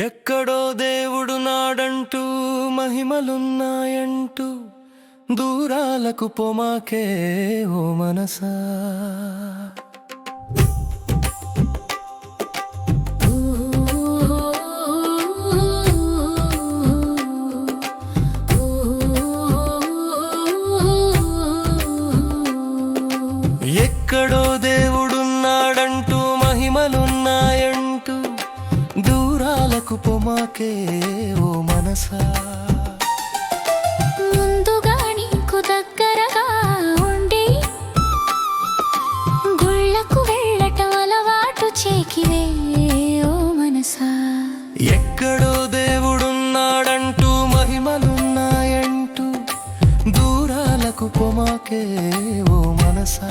ఎక్కడో దేవుడు నాడంటూ మహిమలున్నాయంటూ దూరాలకు పొమాకే ఓ మనసా. ఎక్కడో దేవుడున్నాడంటూ మహిమలున్నాయంటూ దూరాలకు పొమాకే ఓ మనసా. ముందుగా నీకు దగ్గరగా ఉండి గుళ్ళకు వెళ్ళటం అలవాటు చేకివే ఓ మనసా. ఎక్కడో దేవుడున్నాడంటూ మహిమలున్నాయంటూ దూరాలకు పొమాకే ఓ మనసా.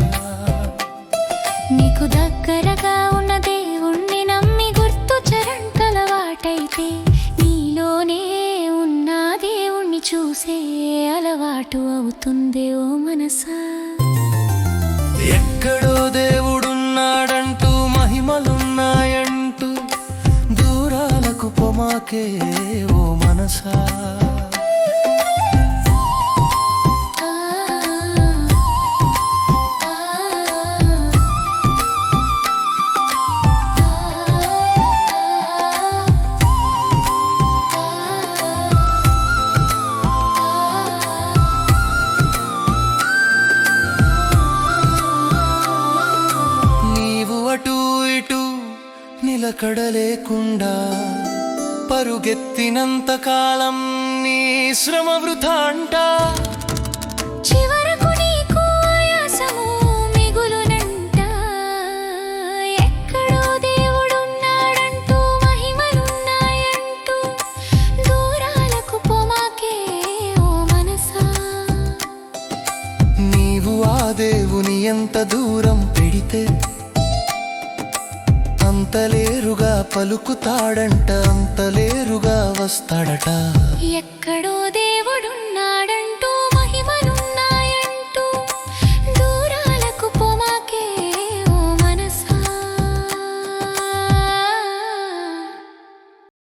నీకు దగ్గరగా ఉన్న దేవుణ్ణి నమ్మి గుర్తు చరంటలవాటైతే నీలోనే ఉన్న దేవుణ్ణి చూసే అలవాటు అవుతుంది ఓ మనసా. ఎక్కడో దేవుడున్నాడంటూ మహిమలున్నాయంటూ దూరాలకు పొమాకే ఓ మనసా. అటు ఇటు నిలకడలేకుండా పరుగెత్తినంత కాలం నీ శ్రమ వృథా అంట. చివరకు నీకు ఆయాసము మిగులునంట. ఎక్కడో దేవుడున్నాడంటూ మహిమలున్నాయంటూ దూరాలకు పొమాకే ఓ మనసా. నీవు ఆ దేవుని ఎంత దూరం పెడితే అంతలేరుగా పలుకుతాడంట, అంతలేరుగా వస్తాడట. ఎక్కడో దేవుడు